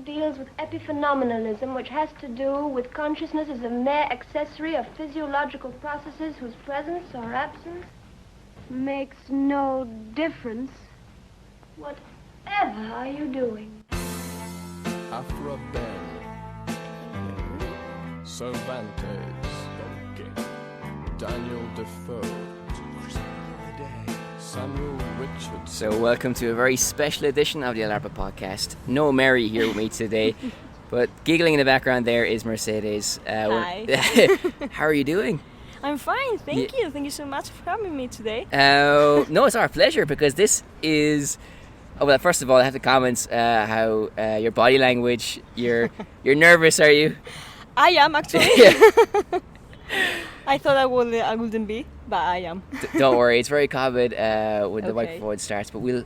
deals with epiphenomenalism, which has to do with consciousness as a mere accessory of physiological processes whose presence or absence makes no difference. Whatever are you doing? After a bell, Cervantes, Daniel Defoe, Samuel Richards. So welcome to a very special edition of the Alarpa podcast. No Mary here with me today, but giggling in the background there is Mercedes. Hi. How are you doing? I'm fine, thank you. Thank you so much for having me today. No, it's our pleasure because this is... Oh, well, first of all, I have to comment how your body language, you're nervous, are you? I am, actually. I thought I wouldn't be, but I am. Don't worry, it's very common when the Okay. microphone starts, but we'll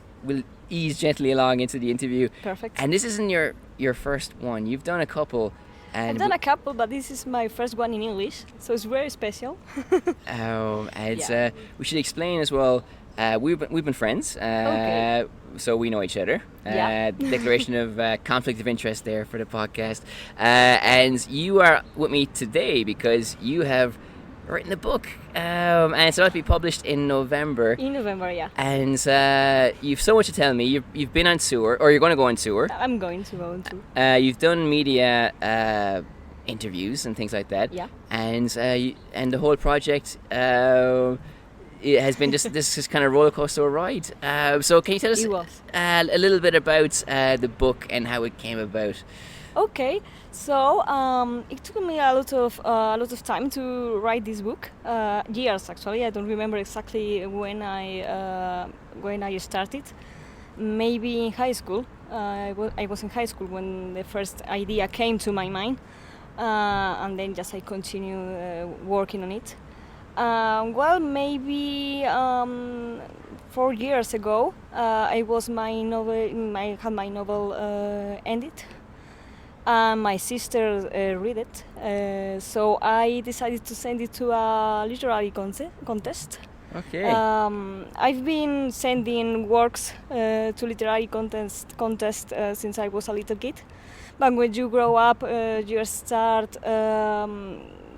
ease gently along into the interview. Perfect. And this isn't your first one. You've done a couple. And I've done a couple, but this is my first one in English, so it's very special. We should explain as well. We've been friends, Okay. so we know each other. Yeah. Declaration of conflict of interest there for the podcast. And you are with me today because you have written a book, and it's about to be published in November. In November, yeah. And you've so much to tell me. You've been on tour, or you're going to go on tour. I'm going to go to. You've done media interviews and things like that. Yeah. And the whole project it has been this kind of roller coaster ride. So can you tell us It was. a little bit about the book and how it came about? Okay, so it took me a lot of time to write this book. Years, actually. I don't remember exactly when I started. Maybe in high school. I was in high school when the first idea came to my mind, and then just I continue working on it. Well, maybe 4 years ago, I had my novel ended. My sister read it, so I decided to send it to a literary contest. Okay. I've been sending works to literary contest since I was a little kid. But when you grow up, you start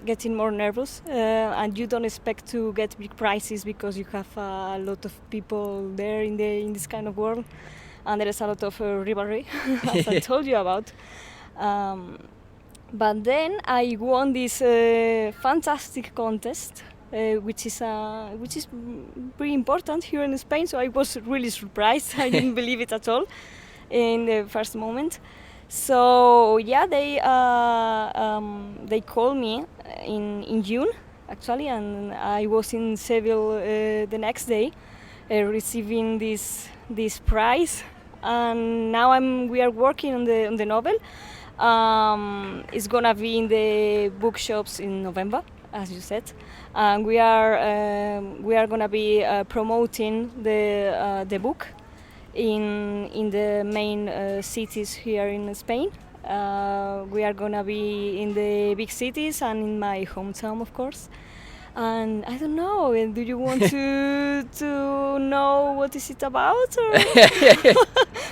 getting more nervous, and you don't expect to get big prizes because you have a lot of people there in this kind of world, and there is a lot of rivalry, as I told you about. But then I won this fantastic contest, which is pretty important here in Spain. So I was really surprised. I didn't believe it at all in the first moment. So yeah, they called me in June actually, and I was in Seville the next day, receiving this prize. And now we are working on the novel. It's gonna be in the bookshops in November, as you said, and we are gonna be promoting the book in the main cities here in Spain. We are gonna be in the big cities and in my hometown, of course. And I don't know, do you want to know what is it about? Or?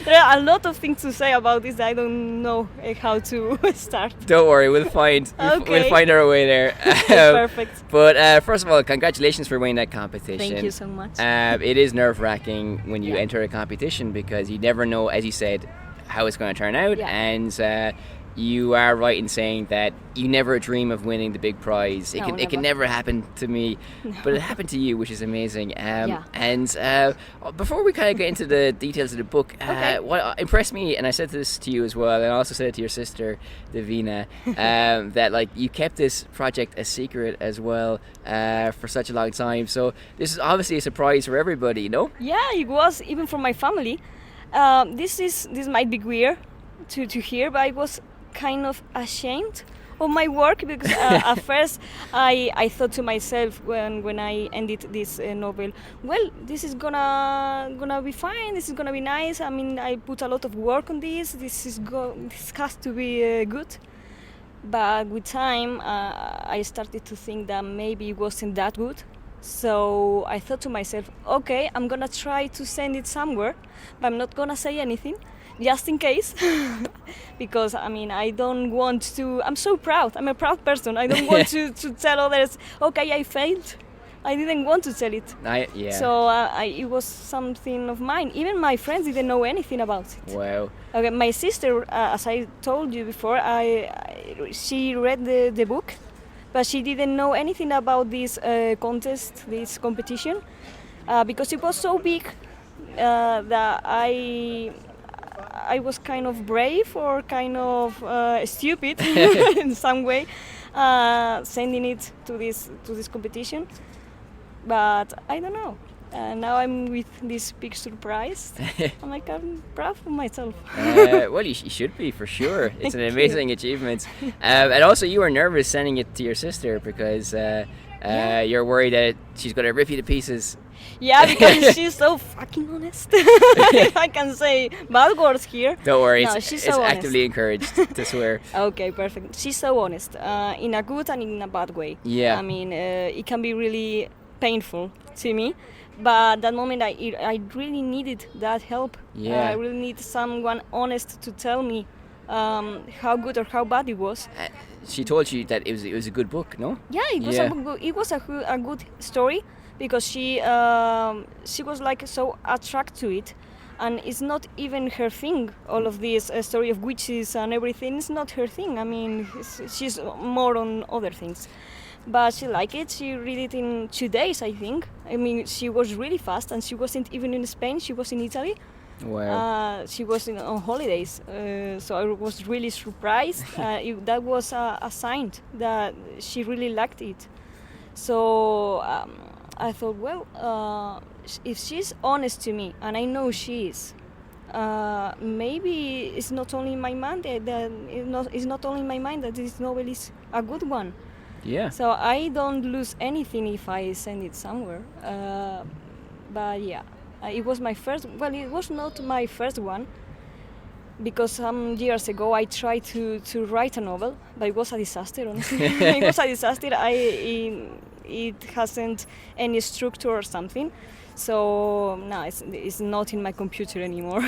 There are a lot of things to say about this. I don't know how to start. Don't worry, we'll find our way there. Perfect. But first of all, congratulations for winning that competition. Thank you so much. It is nerve-wracking when you enter a competition because you never know, as you said, how it's going to turn out. Yeah. And you are right in saying that you never dream of winning the big prize. It can never happen to me, but it happened to you, which is amazing. And before we kind of get into the details of the book, what impressed me, and I said this to you as well, and I also said it to your sister, Davina, that like you kept this project a secret as well for such a long time. So this is obviously a surprise for everybody, no? Yeah, it was even for my family. This might be weird to hear, but I was kind of ashamed of my work because at first I thought to myself when I ended this novel, well, this is gonna be fine, this is gonna be nice. I mean, I put a lot of work on this. This has to be good. But with time, I started to think that maybe it wasn't that good. So I thought to myself, okay, I'm gonna try to send it somewhere, but I'm not gonna say anything. just in case, because I mean I don't want to. I'm so proud. I'm a proud person. I don't want to tell others, okay, I failed. I didn't want to tell it. So it was something of mine. Even my friends didn't know anything about it. Wow. Okay, my sister, as I told you before, she read the book, but she didn't know anything about this contest, this competition, because it was so big that I was kind of brave or kind of stupid in some way, sending it to this competition. But I don't know. Now I'm with this big surprise. I'm proud of myself. Well, you should be, for sure. It's an amazing achievement. And also, you were nervous sending it to your sister because you're worried that she's going to rip you to pieces. Yeah, because she's so fucking honest. I can say bad words here. Don't worry, no, it's so actively encouraged to swear. Okay, perfect. She's so honest, in a good and in a bad way. Yeah. I mean, it can be really painful to me, but that moment I really needed that help. Yeah. I really need someone honest to tell me how good or how bad it was. She told you that it was a good book, no? Yeah, it was a good story, because she was like so attracted to it, and it's not even her thing. All of this story of witches and everything is not her thing. I mean, she's more on other things. But she liked it. She read it in 2 days, I think. I mean, she was really fast, and she wasn't even in Spain. She was in Italy. Wow. She was on holidays, so I was really surprised. That was a sign that she really liked it. So I thought, well, if she's honest to me, and I know she is, maybe it's not only in my mind that this novel is a good one. Yeah. So I don't lose anything if I send it somewhere. But yeah, it was my first. Well, it was not my first one, because some years ago I tried to write a novel, but it was a disaster. Honestly, it was a disaster. It hasn't any structure or something. So no, it's not in my computer anymore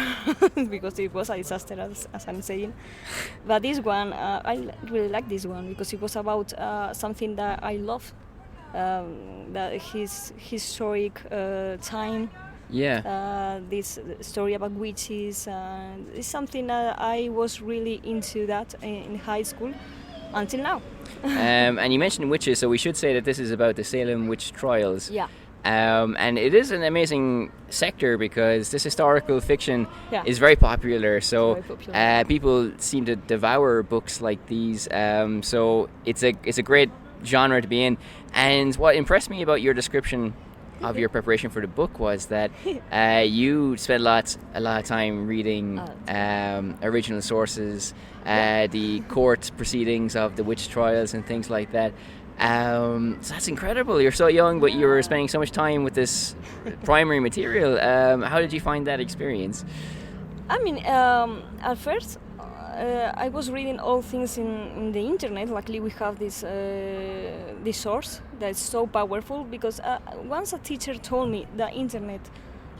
because it was a disaster, as I'm saying. But this one, I really like this one because it was about something that I love, that his historic time. Yeah. This story about witches. It's something that I was really into that in high school until now. And you mentioned witches, so we should say that this is about the Salem Witch Trials. Yeah. And it is an amazing sector because this historical fiction is very popular. So people seem to devour books like these. So it's a great genre to be in. And what impressed me about your description of your preparation for the book was that you spent a lot of time reading original sources, the court proceedings of the witch trials and things like that. So that's incredible. You're so young, but you were spending so much time with this primary material. How did you find that experience? I mean, at first I was reading all things in the internet. Luckily we have this source that's so powerful, because once a teacher told me the internet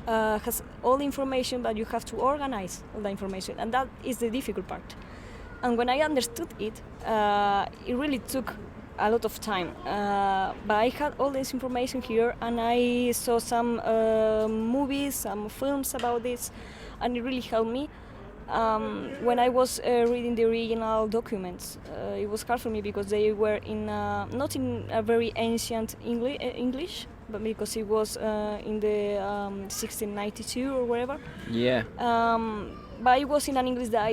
has all the information, but you have to organize all the information, and that is the difficult part. And when I understood it, it really took a lot of time, but I had all this information here, and I saw some movies, some films about this, and it really helped me. When I was reading the original documents, it was hard for me because they were in not in a very ancient English, but because it was in the 1692 or whatever. Yeah. But it was in an English that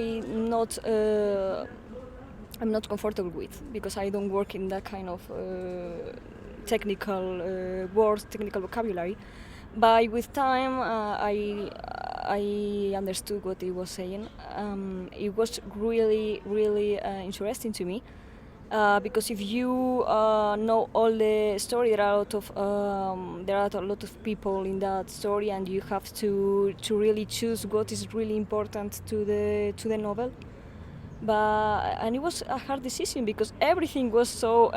I'm not comfortable with, because I don't work in that kind of technical words, technical vocabulary. But with time, I understood what he was saying. It was really, really interesting to me, because if you know all the story, there are a lot of people in that story, and you have to really choose what is really important to the novel. And it was a hard decision because everything was so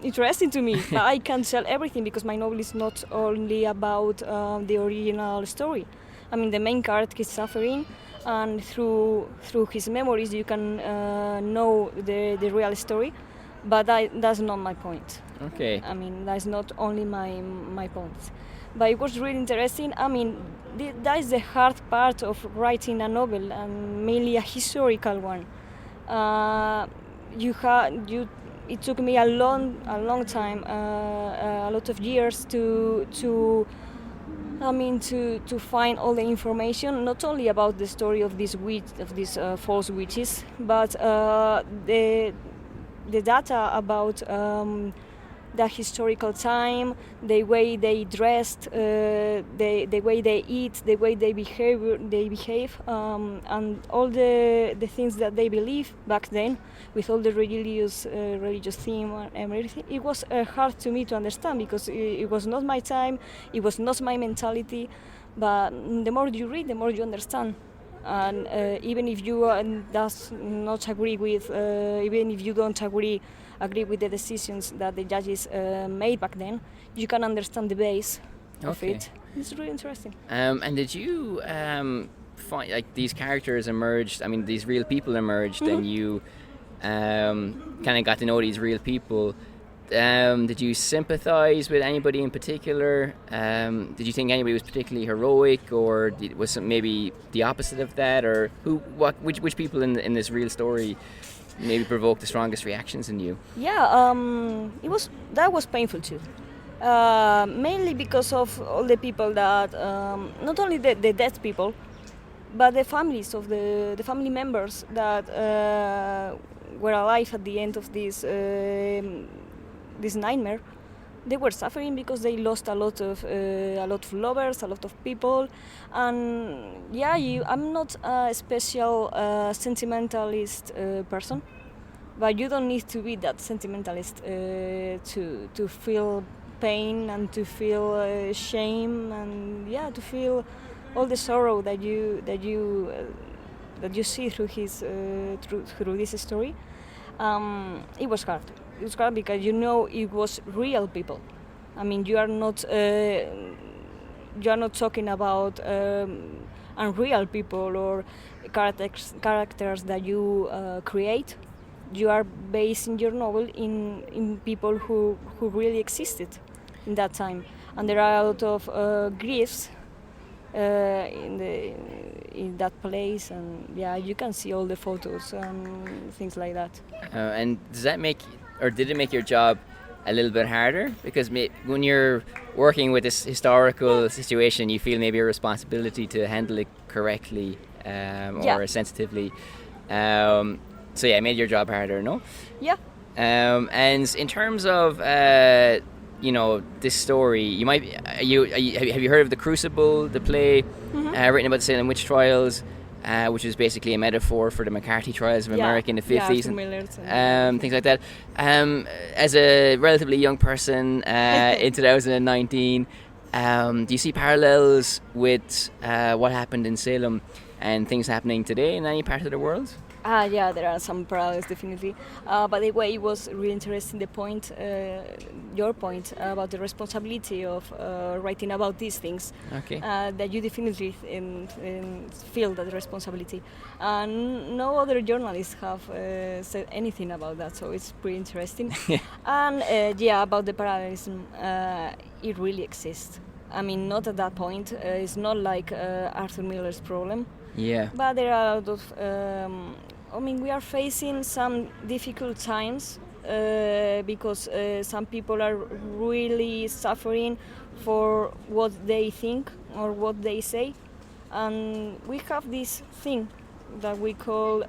interesting to me. But I can't tell everything because my novel is not only about the original story. I mean, the main character is suffering, and through his memories you can know the real story. But that's not my point. Okay. I mean, that's not only my point. But it was really interesting. I mean, that is the hard part of writing a novel, and mainly a historical one. It took me a long time, a lot of years to find all the information, not only about the story of these false witches, but the data about the historical time, the way they dressed, the way they eat, the way they behave, and all the things that they believe back then, with all the religious theme and everything. It was hard to me to understand, because it was not my time, it was not my mentality. But the more you read, the more you understand. And even if you does not agree with, even if you don't agree with the decisions that the judges made back then, you can understand the base of it. It's really interesting. And did you find, like, these characters emerged? I mean, these real people emerged, and you kind of got to know these real people. Did you sympathize with anybody in particular? Did you think anybody was particularly heroic, or was it maybe the opposite of that? Or which people in this real story maybe provoked the strongest reactions in you? Yeah, that was painful too. Mainly because of all the people that, not only the dead people, but the families of the family members that were alive at the end of this nightmare. They were suffering because they lost a lot of lovers, a lot of people. And yeah, I'm not a special sentimentalist person, but you don't need to be that sentimentalist to feel pain and to feel shame, and to feel all the sorrow that you see through this story. It was hard. It was hard because it was real people. I mean, you are not talking about unreal people or characters that you create. You are basing your novel in people who really existed in that time, and there are a lot of griefs in that place, and you can see all the photos and things like that. And did it make your job a little bit harder? Because when you're working with this historical situation, you feel maybe a responsibility to handle it correctly or sensitively. So it made your job harder, no? Yeah. And in terms of this story, have you heard of The Crucible, the play written about the Salem Witch Trials, which is basically a metaphor for the McCarthy trials of America in the 50s and things like that. As a relatively young person in 2019, do you see parallels with what happened in Salem and things happening today in any part of the world? Yeah, there are some parallels, definitely. But the way it was really interesting, your point about the responsibility of writing about these things. Okay. That you definitely feel that responsibility. No other journalists have said anything about that, so it's pretty interesting. And about the parallelism, it really exists. I mean, not at that point. It's not like Arthur Miller's problem. Yeah. But there are a lot of. We are facing some difficult times because some people are really suffering for what they think or what they say, and we have this thing that we call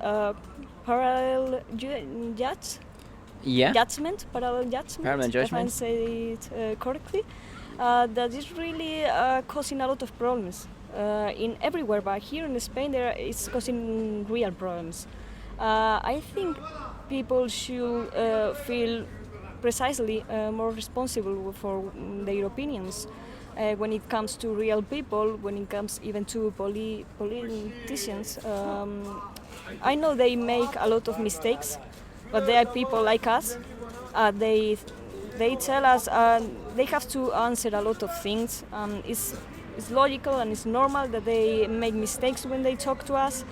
parallel judgment. Parallel judgment. If I say it correctly, that is really causing a lot of problems. In everywhere, but here in Spain it's causing real problems. I think people should feel precisely more responsible for their opinions when it comes to real people, when it comes even to politicians. I know they make a lot of mistakes, but they are people like us. They tell us they have to answer a lot of things. it's logical and it's normal that they make mistakes when they talk to us.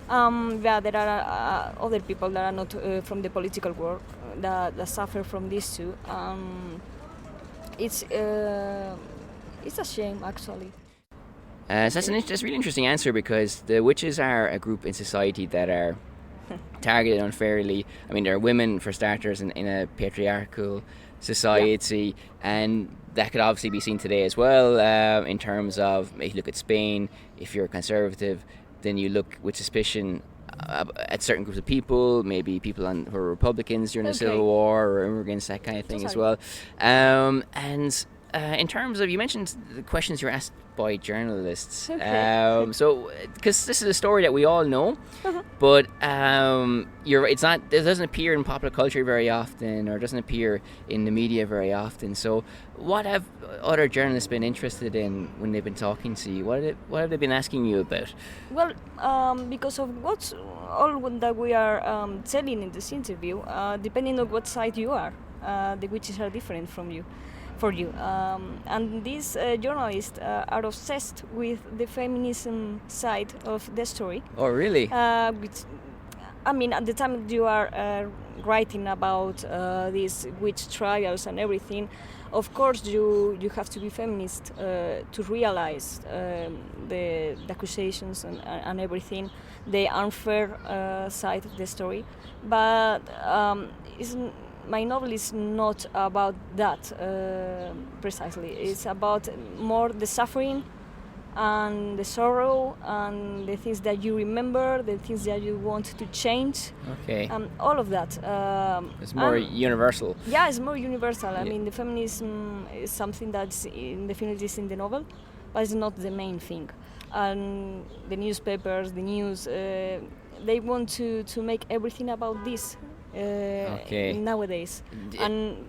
Yeah, there are other people that are not from the political world that suffer from this too. It's a shame, actually. So that's a really interesting answer, because the witches are a group in society that are targeted unfairly. I mean, there are women, for starters, in a patriarchal society, and that could obviously be seen today as well, in terms of, if you look at Spain, if you're conservative, then you look with suspicion at certain groups of people, maybe people who are Republicans during the Civil War, or immigrants, that kind of thing as well. And in terms of, you mentioned the questions you're asked by journalists. So, because this is a story that we all know, but it doesn't appear in popular culture very often, or doesn't appear in the media very often. So, what have other journalists been interested in when they've been talking to you? What have they been asking you about? Well, because of what's all that we are telling in this interview, depending on what side you are, the witches are different for you. And these journalists are obsessed with the feminism side of the story. Oh, really? Which, I mean, at the time you are writing about these witch trials and everything, of course you have to be feminist to realize the accusations and everything, the unfair side of the story. But my novel is not about that precisely. It's about more the suffering and the sorrow and the things that you remember, the things that you want to change. Okay. All of that. It's more universal. Yeah, it's more universal. I mean, the feminism is something that's definitely in the novel, but it's not the main thing. And the newspapers, the news, they want to make everything about this. Nowadays, and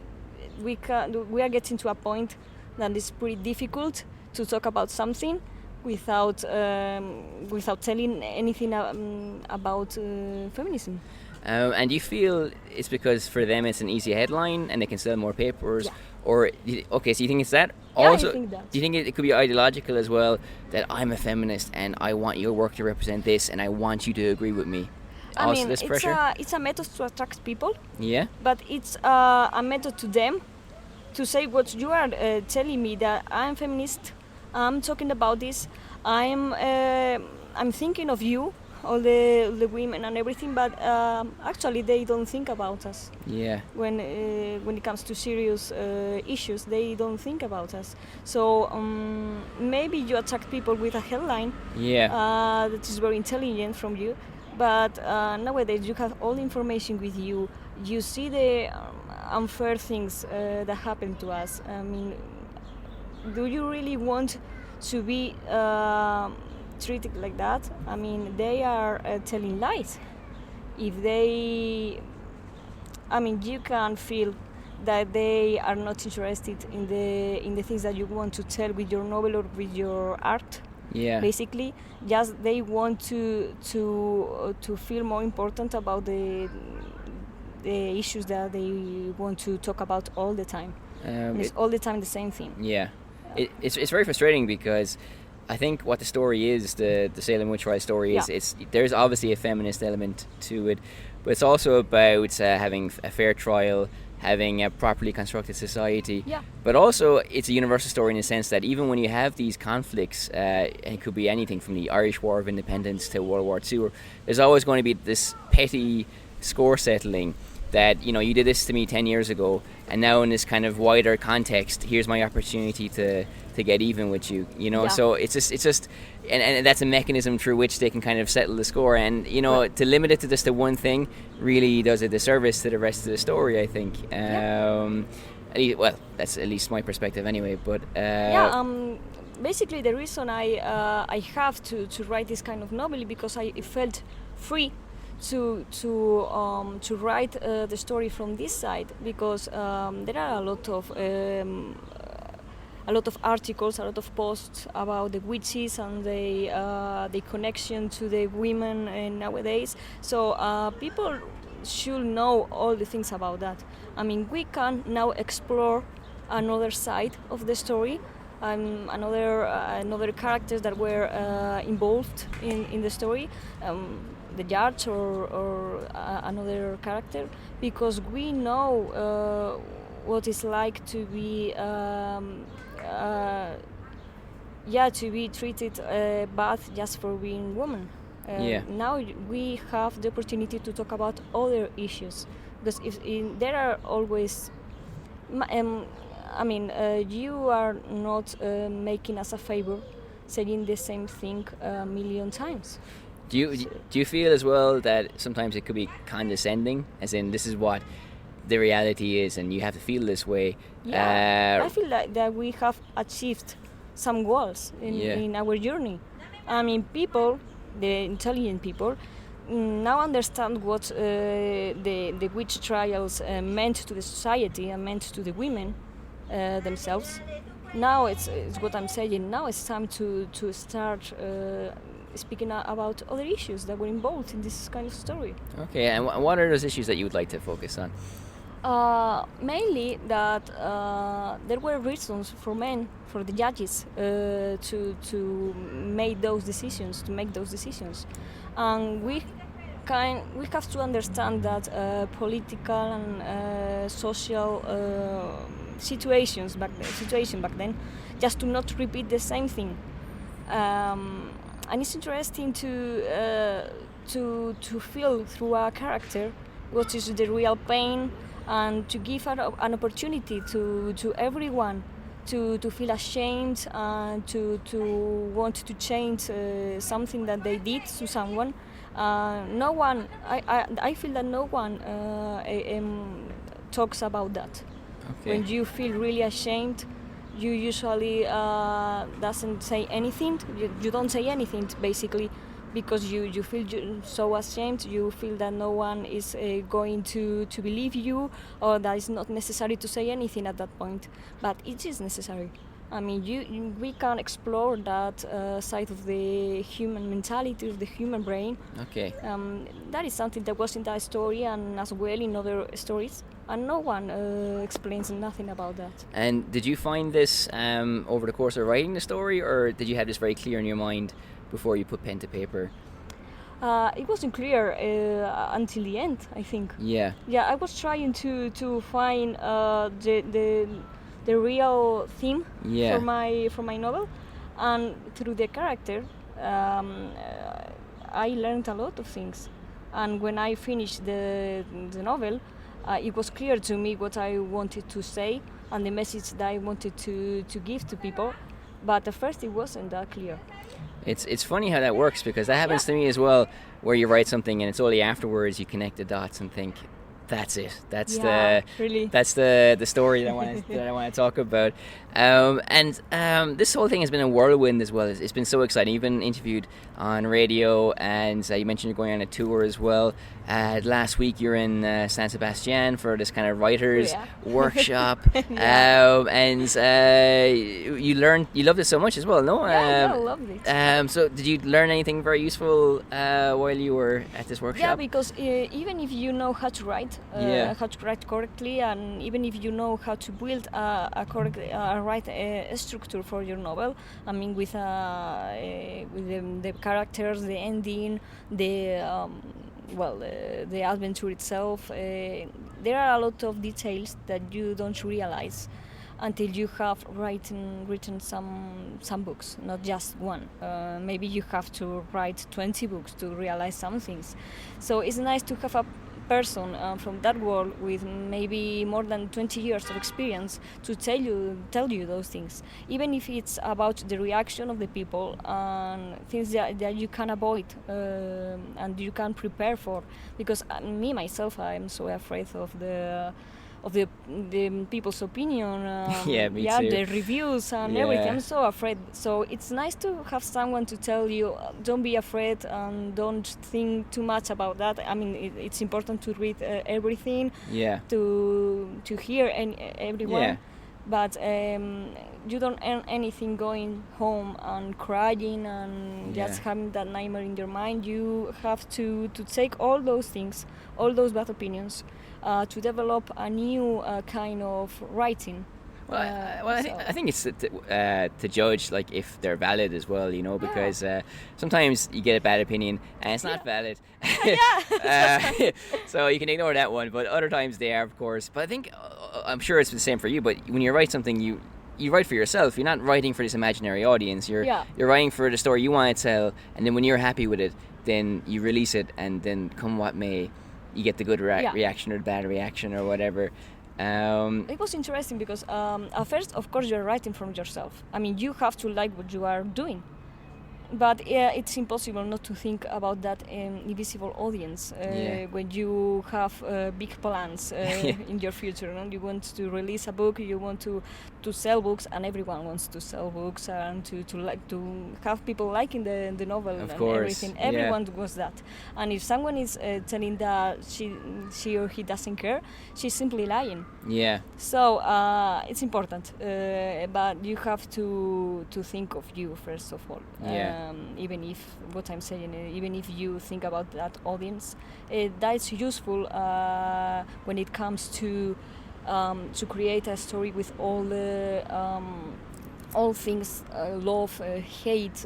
we are getting to a point that it's pretty difficult to talk about something without telling anything about feminism. And you feel it's because for them it's an easy headline and they can sell more papers, or so you think it's that? Also, I think that. Do you think it could be ideological as well, that I'm a feminist and I want your work to represent this and I want you to agree with me? I mean, this pressure? It's a method to attract people. Yeah. But it's a method to them to say what you are telling me, that I'm feminist, I'm talking about this, I'm thinking of you, all the women and everything, but actually they don't think about us. Yeah. When it comes to serious issues, they don't think about us. So maybe you attract people with a headline. Yeah. That is very intelligent from you. But nowadays you have all the information with you. You see the unfair things that happen to us. I mean, do you really want to be treated like that? I mean, they are telling lies. You can feel that they are not interested in the things that you want to tell with your novel or with your art. Yeah. Basically, just they want to feel more important about the issues that they want to talk about all the time. It's all the time the same thing. Yeah. It's very frustrating, because I think what the story is, the Salem Witch Trials story is, there's obviously a feminist element to it, but it's also about having a fair trial, having a properly constructed society. Yeah. But also, it's a universal story in the sense that even when you have these conflicts, it could be anything from the Irish War of Independence to World War II, there's always going to be this petty score settling that, you did this to me 10 years ago, and now in this kind of wider context, here's my opportunity to get even with you, So it's just and that's a mechanism through which they can kind of settle the score, and to limit it to just the one thing really does a disservice to the rest of the story, I think. Well, that's at least my perspective anyway, but basically the reason I have to write this kind of novel, because I felt free to write the story from this side, because there are a lot of articles, a lot of posts about the witches and the connection to the women nowadays. So people should know all the things about that. I mean, we can now explore another side of the story, another characters that were involved in the story, the judge or another character, because we know what it's like to be to be treated bad just for being woman. Now we have the opportunity to talk about other issues, because there are always you are not making us a favor saying the same thing a million times. Do you feel as well that sometimes it could be condescending, as in this is what the reality is and you have to feel this way? I feel like that we have achieved some goals in our journey. I mean, people, the intelligent people, now understand what the witch trials meant to the society and meant to the women themselves. Now it's what I'm saying. Now it's time to start speaking about other issues that were involved in this kind of story. Okay, and what are those issues that you would like to focus on? Mainly that there were reasons for men, for the judges, to make those decisions, and we have to understand that political and social situation back then, just to not repeat the same thing. And it's interesting to feel through a character what is the real pain, and to give an opportunity to everyone to feel ashamed and to want to change something that they did to someone. No one, I feel that no one talks about that. Okay. When you feel really ashamed, you usually doesn't say anything. You don't say anything basically, because you feel so ashamed. You feel that no one is going to believe you, or that it's not necessary to say anything at that point. But it is necessary. I mean, we can explore that side of the human mentality, of the human brain. Okay. That is something that was in that story and as well in other stories, and no one explains nothing about that. And did you find this over the course of writing the story, or did you have this very clear in your mind before you put pen to paper? It wasn't clear until the end, I think. Yeah. Yeah, I was trying to find the real theme for my novel, and through the character, I learned a lot of things. And when I finished the novel, it was clear to me what I wanted to say and the message that I wanted to give to people. But at first, it wasn't that clear. It's funny how that works, because that happens to me as well, where you write something and it's only afterwards you connect the dots and think, that's it. That's the story that I want to talk about. This whole thing has been a whirlwind as well. It's been so exciting. You've been interviewed on radio, and you mentioned you're going on a tour as well. Last week you're in San Sebastian for this kind of writers workshop. You loved it so much as well, no? I loved it. So did you learn anything very useful while you were at this workshop? Yeah, because even if you know how to write correctly, and even if you know how to build a correct structure for your novel, I mean, with the characters, the ending, the adventure itself, there are a lot of details that you don't realize until you have written some books, not just one. Maybe you have to write 20 books to realize some things. So it's nice to have a person from that world with maybe more than 20 years of experience to tell you those things, even if it's about the reaction of the people and things that you can avoid and you can prepare for. Because me myself, I'm so afraid of the people's opinion, me too. The reviews and everything. I'm so afraid. So it's nice to have someone to tell you, don't be afraid and don't think too much about that. I mean, it's important to read everything, to hear everyone, but you don't earn anything going home and crying and just having that nightmare in your mind. You have to take all those things, all those bad opinions, to develop a new kind of writing. I think it's to judge like if they're valid as well, because sometimes you get a bad opinion and it's not valid. So you can ignore that one, but other times they are, of course. But I think I'm sure it's the same for you. But when you write something, you write for yourself. You're not writing for this imaginary audience. You're writing for the story you want to tell, and then when you're happy with it, then you release it, and then come what may, you get the good reaction or the bad reaction or whatever. It was interesting because at first, of course, you're writing from yourself. I mean, you have to like what you are doing. But it's impossible not to think about that invisible audience when you have big plans in your future. You want to release a book, you want to sell books, and everyone wants to sell books and to have people liking the novel and everything. Everyone wants that. And if someone is telling that she or he doesn't care, she's simply lying. Yeah. So it's important, but you have to think of you first of all. Even if what I'm saying, even if you think about that audience, that's useful when it comes to create a story with all the all things, love, hate,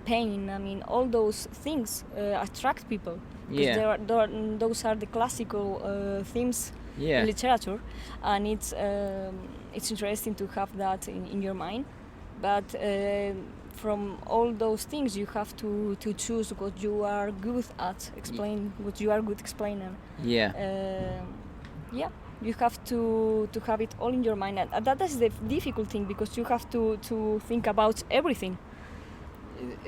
pain. I mean, all those things attract people. Because those are the classical themes in literature, and it's interesting to have that in your mind. But from all those things, you have to choose what you are good at, what you are good explaining. You have to have it all in your mind, and that is the difficult thing, because you have to think about everything,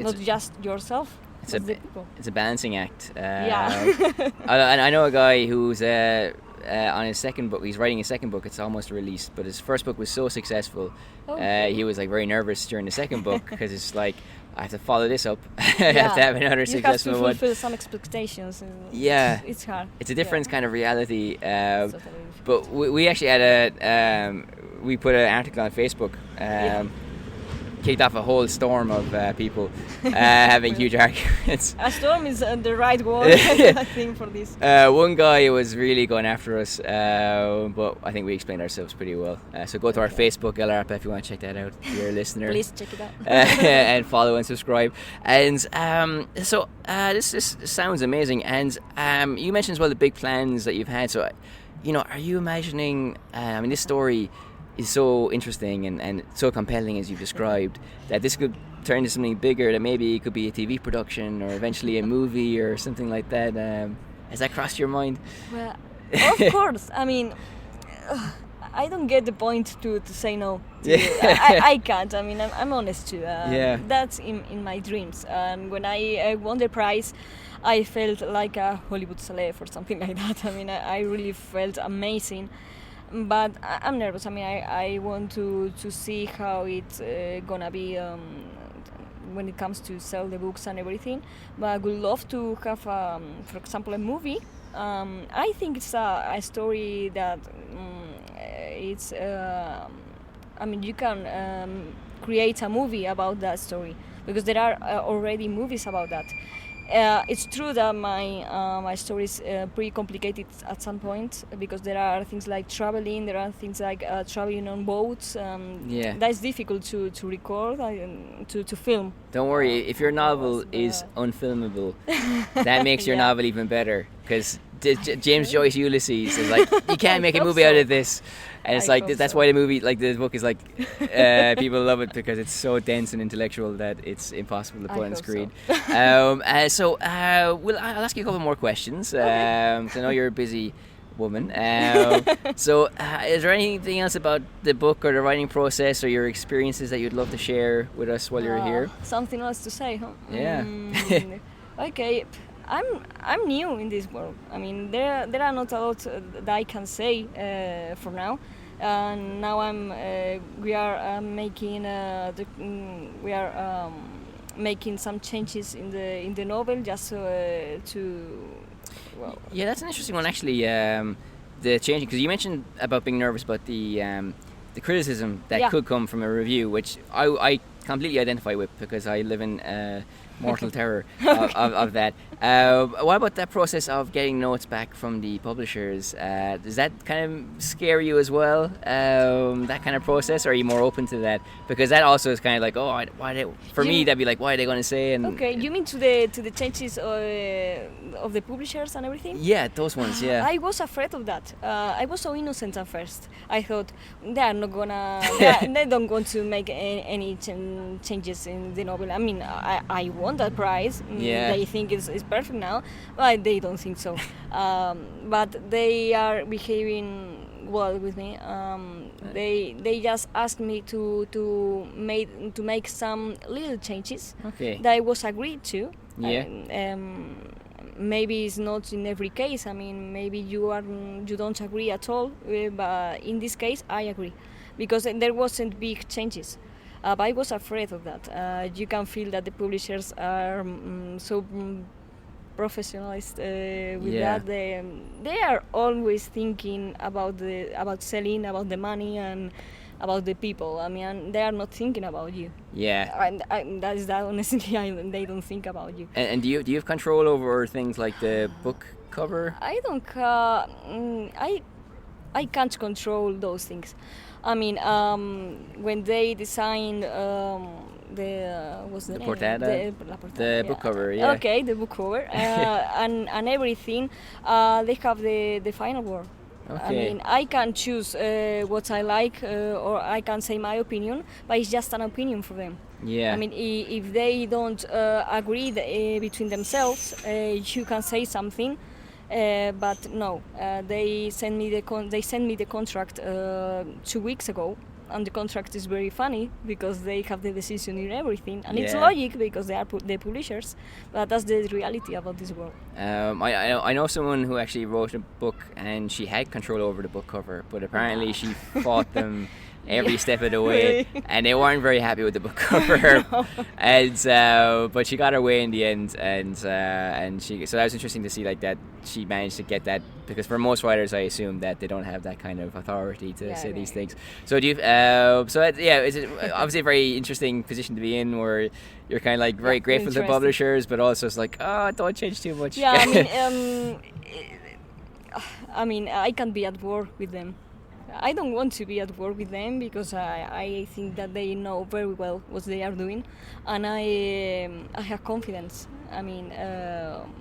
not just yourself. It's a balancing act. And I know a guy who's on his second book. He's writing his second book. It's almost released, but his first book was so successful. He was like very nervous during the second book because it's like, I have to follow this up. I have to have another successful one. You have to fulfill some expectations. It's hard. It's a different kind of reality. But we actually had we put an article on Facebook. Kicked off a whole storm of people having huge arguments. A storm is the right word, I think, for this. One guy was really going after us, but I think we explained ourselves pretty well. So go to our Facebook, LRP, if you want to check that out, if you're a listener. Please check it out. And follow and subscribe. And so this sounds amazing. And you mentioned as well the big plans that you've had. So, are you imagining, this story is so interesting and so compelling as you've described, that this could turn into something bigger, that maybe it could be a TV production or eventually a movie or something like that. Has that crossed your mind? Well, of course. I mean, I don't get the point to say no. I can't. I mean, I'm honest too. That's in my dreams. And when I won the prize, I felt like a Hollywood celeb or something like that. I mean, I really felt amazing. But I'm nervous. I mean, I want to see how it's gonna be when it comes to sell the books and everything. But I would love to have, for example, a movie. I think it's a story that it's. You can create a movie about that story, because there are already movies about that. It's true that my story is pretty complicated at some point, because there are things like traveling, there are things like traveling on boats. That's difficult to record, to film. Don't worry, if your novel is unfilmable, that makes your novel even better, because James Joyce Ulysses is like, you can't make a movie out of this. And it's that's why the movie, the book is people love it, because it's so dense and intellectual that it's impossible to put on screen. So I'll ask you a couple more questions, because I know you're a busy woman. So is there anything else about the book or the writing process or your experiences that you'd love to share with us while you're here? Something else to say, huh? Yeah. Okay. I'm new in this world. I mean, there are not a lot that I can say for now. Now we are making some changes in the novel, just to. Well. Yeah, that's an interesting one actually. The changing, because you mentioned about being nervous about the criticism that could come from a review, which I completely identify with, because I live in mortal terror of that. What about that process of getting notes back from the publishers? Does that kind of scare you as well? That kind of process, or are you more open to that? Because that also is kind of like, for me, that'd be like, why are they going to say? And okay, you mean to the changes of the publishers and everything? Yeah, those ones. Yeah. I was afraid of that. I was so innocent at first. I thought they are not gonna. They don't want to make any changes in the novel. I mean, I won that prize. Yeah. They think it's perfect now, but they don't think so. But they are behaving well with me. They just asked me to make some little changes. Okay. That I was agreed to. Yeah. Maybe it's not in every case. I mean, maybe you don't agree at all. But in this case, I agree, because there wasn't big changes. But I was afraid of that. You can feel that the publishers are so professionalized with that. They are always thinking about selling, about the money, and about the people. I mean, they are not thinking about you. Yeah. And that is that. Honestly, they don't think about you. And do you have control over things like the book cover? I don't. I can't control those things. I mean, when they designed the portada? The book cover, yeah. Okay, the book cover and everything. They have the final word. Okay. I mean, I can choose what I like, or I can say my opinion, but it's just an opinion for them. Yeah. I mean, if they don't agree between themselves, you can say something. But no, they sent me the contract 2 weeks ago, and the contract is very funny because they have the decision in everything, and it's logic because they are the publishers. But that's the reality about this world. I know someone who actually wrote a book and she had control over the book cover, but apparently she fought them every step of the way, and they weren't very happy with the book cover. No. And but she got her way in the end, and so that was interesting to see like that she managed to get that, because for most writers I assume that they don't have that kind of authority to say these things. So do you it's obviously a very interesting position to be in, where you're kind of like very grateful to publishers, but also it's like, don't change too much. Yeah, I mean, I can't be at war with them. I don't want to be at war with them because I think that they know very well what they are doing, and I have confidence. I mean,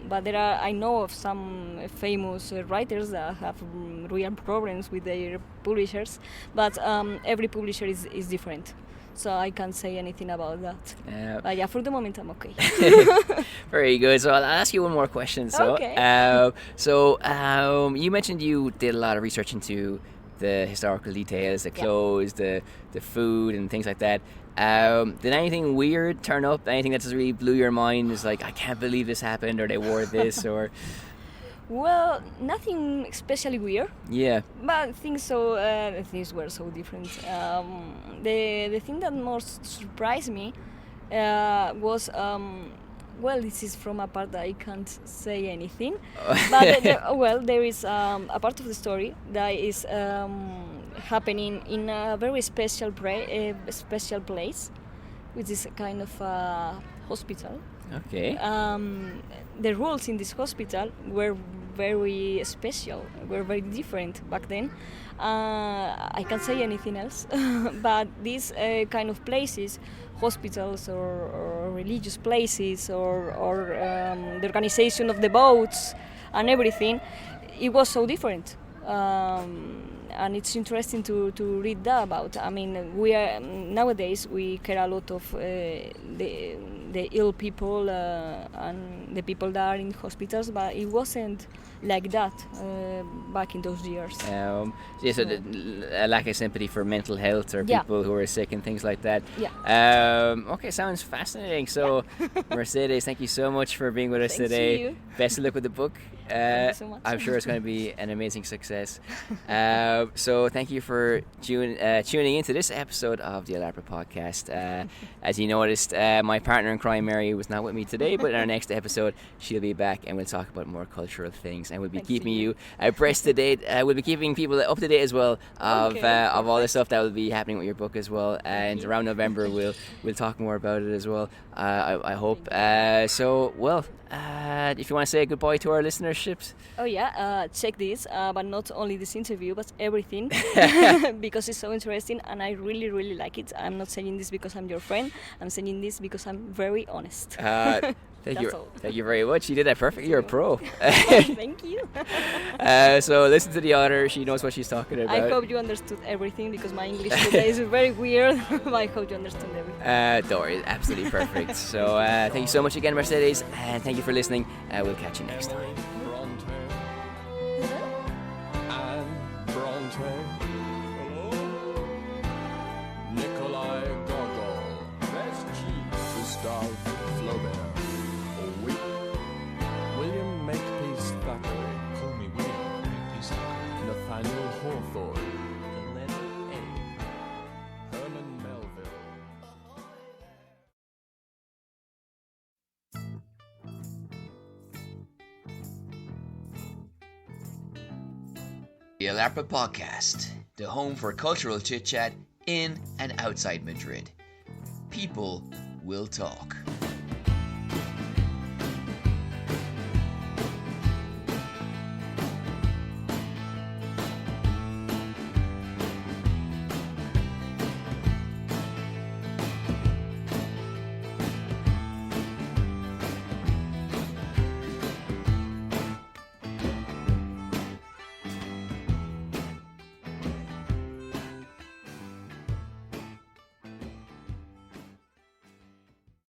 but I know of some famous writers that have real problems with their publishers, but every publisher is different. So I can't say anything about that. But for the moment I'm okay. Very good. So I'll ask you one more question. So, okay. You mentioned you did a lot of research into the historical details, the clothes, the food and things like that. Did anything weird turn up? Anything that just really blew your mind? Is like, I can't believe this happened, or they wore this, or... Well, nothing especially weird. Yeah. But things were so different. The thing that most surprised me was... this is from a part that I can't say anything. But there is a part of the story that is happening in a very special place, which is a kind of hospital. Okay. The rules in this hospital were very special, were very different back then. I can't say anything else, but these kind of places, hospitals or religious places or the organization of the boats and everything, it was so different. And it's interesting to read that about. I mean, nowadays we care a lot of the ill people and the people that are in hospitals, but it wasn't like that back in those years. So a lack of sympathy for mental health or people who are sick and things like that. Yeah. Okay, sounds fascinating. So, Mercedes, thank you so much for being with us today. You. Best of luck with the book. Thank you so much. I'm sure it's going to be an amazing success. yes. So thank you for tuning into this episode of the Alapra podcast. As you noticed, my partner in crime, Mary, was not with me today, but in our next episode, she'll be back and we'll talk about more cultural things, and we'll be keeping you abreast to date. We'll be keeping people up to date as well of all the stuff that will be happening with your book as well. And around November, we'll talk more about it as well. I hope. If you want to say goodbye to our listenerships. Oh yeah, check this, but not only this interview, but everything, because it's so interesting and I really, really like it. I'm not saying this because I'm your friend. I'm saying this because I'm very honest. Thank you very much. You did that perfect. You're a pro. Thank you. So listen to the author. She knows what she's talking about. I hope you understood everything because my English today is very weird. But I hope you understood everything. Don't worry, absolutely perfect. So thank you so much again, Mercedes, and thank you for listening. We'll catch you next time. The Alapra Podcast, the home for cultural chit-chat in and outside Madrid. People will talk.